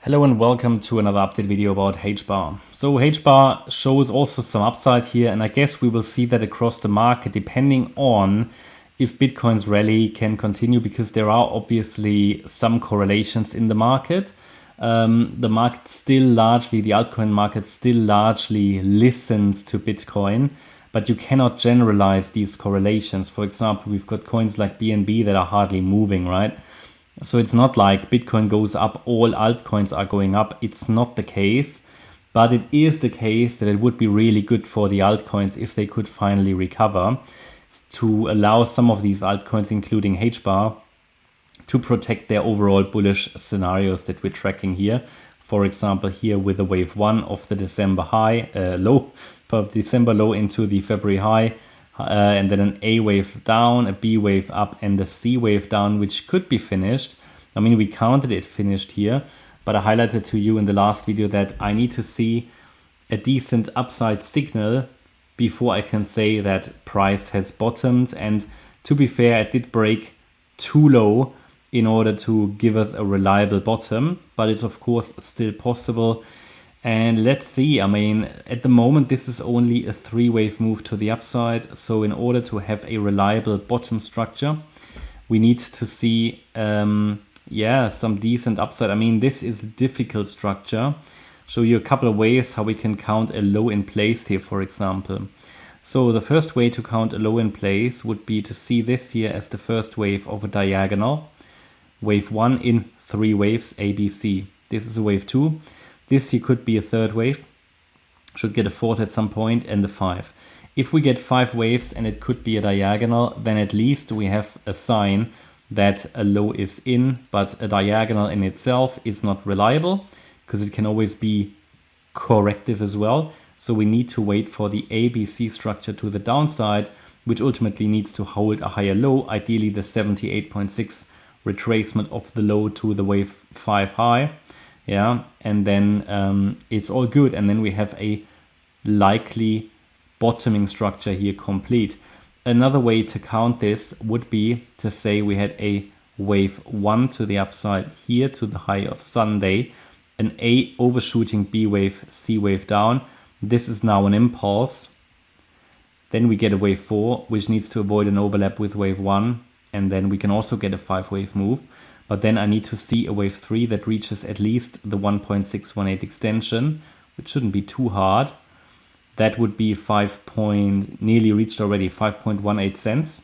Hello and welcome to another update video about HBAR. So HBAR shows also some upside here, and I guess we will see that across the market depending on if Bitcoin's rally can continue, because there are obviously some correlations in the market. The market still largely, the altcoin market still largely listens to Bitcoin, but you cannot generalize these correlations. For example, we've got coins like BNB that are hardly moving, right? So it's not like Bitcoin goes up, all altcoins are going up. It's not the case, but it is the case that it would be really good for the altcoins if they could finally recover, to allow some of these altcoins, including HBAR, to protect their overall bullish scenarios that we're tracking here. For example, here with the wave 1 of the December high, low, from December low into the February high, and then an A wave down, a B wave up, and a C wave down, which could be finished. I mean, we counted it finished here, but I highlighted to you in the last video that I need to see a decent upside signal before I can say that price has bottomed. And to be fair, it did break too low in order to give us a reliable bottom, but it's of course still possible. And let's see, I mean, at the moment, this is only a 3-wave move to the upside. So in order to have a reliable bottom structure, we need to see, some decent upside. I mean, this is a difficult structure. Show you a couple of ways how we can count a low in place here, for example. So the first way to count a low in place would be to see this here as the first wave of a diagonal. Wave 1 in 3 waves, A, B, C. This is a wave 2. This here could be a 3rd wave, should get a 4th at some point, and a 5. If we get 5 waves and it could be a diagonal, then at least we have a sign that a low is in, but a diagonal in itself is not reliable, because it can always be corrective as well. So we need to wait for the ABC structure to the downside, which ultimately needs to hold a higher low, ideally the 78.6 retracement of the low to the wave 5 high. Yeah, and then it's all good. And then we have a likely bottoming structure here complete. Another way to count this would be to say we had a wave 1 to the upside here to the high of Sunday, an A overshooting B wave, C wave down. This is now an impulse. Then we get a wave 4, which needs to avoid an overlap with wave 1. And then we can also get a 5-wave move. But then I need to see a wave 3 that reaches at least the 1.618 extension, which shouldn't be too hard. That would be nearly reached already, 5.18 cents.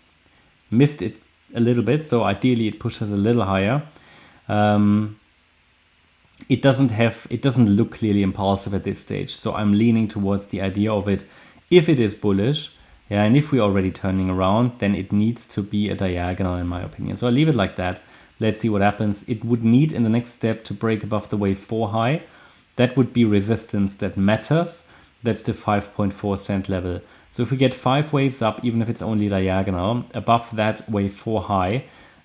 Missed it a little bit, so ideally it pushes a little higher. It doesn't look clearly impulsive at this stage, so I'm leaning towards the idea of it. If it is bullish, yeah, and if we're already turning around, then it needs to be a diagonal in my opinion. So I'll leave it like that. Let's see what happens. It would need in the next step to break above the wave 4 high. That would be resistance that matters. That's the 5.4 cent level. So if we get 5 waves up, even if it's only diagonal, above that wave 4 high,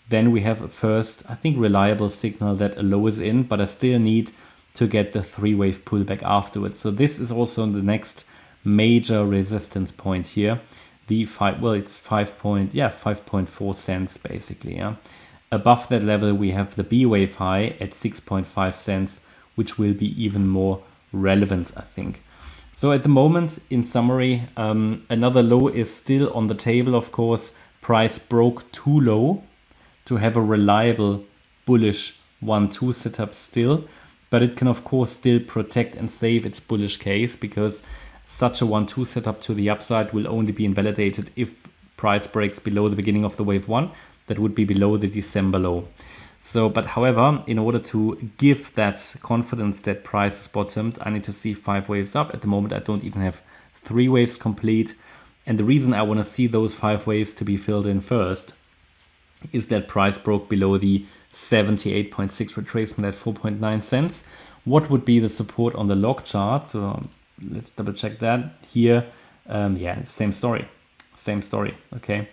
then we have a first, I think, reliable signal that a low is in, but I still need to get the 3-wave pullback afterwards. So this is also the next major resistance point here. It's 5.4 cents basically, yeah. Above that level, we have the B wave high at 6.5 cents, which will be even more relevant, I think. So at the moment, in summary, another low is still on the table, of course. Price broke too low to have a reliable bullish 1-2 setup still, but it can, of course, still protect and save its bullish case, because such a 1-2 setup to the upside will only be invalidated if price breaks below the beginning of the wave 1. That would be below the December low. So, but however, in order to give that confidence that price is bottomed, I need to see 5 waves up. At the moment, I don't even have 3 waves complete. And the reason I want to see those 5 waves to be filled in first is that price broke below the 78.6 retracement at 4.9 cents. What would be the support on the log chart? So let's double check that here. It's same story, okay.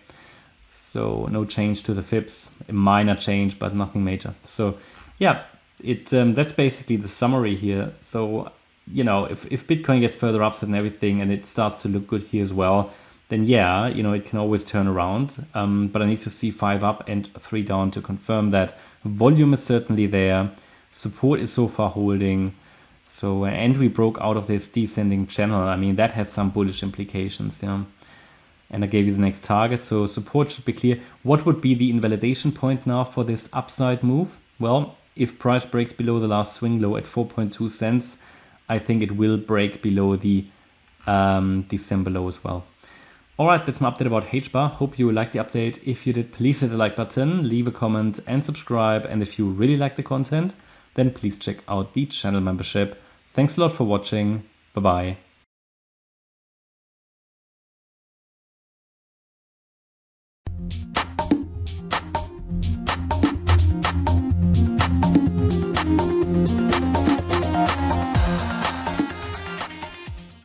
So no change to the fibs, a minor change, but nothing major. So yeah, that's basically the summary here. So, you know, if Bitcoin gets further upside and everything, and it starts to look good here as well, then yeah, you know, it can always turn around. But I need to see 5 up and 3 down to confirm that volume is certainly there. Support is so far holding. So, and we broke out of this descending channel. I mean, that has some bullish implications, yeah. And I gave you the next target, so support should be clear. What would be the invalidation point now for this upside move? Well, if price breaks below the last swing low at 4.2 cents, I think it will break below the December low as well. All right, that's my update about HBAR. Hope you liked the update. If you did, please hit the like button, leave a comment and subscribe. And if you really like the content, then please check out the channel membership. Thanks a lot for watching. Bye-bye.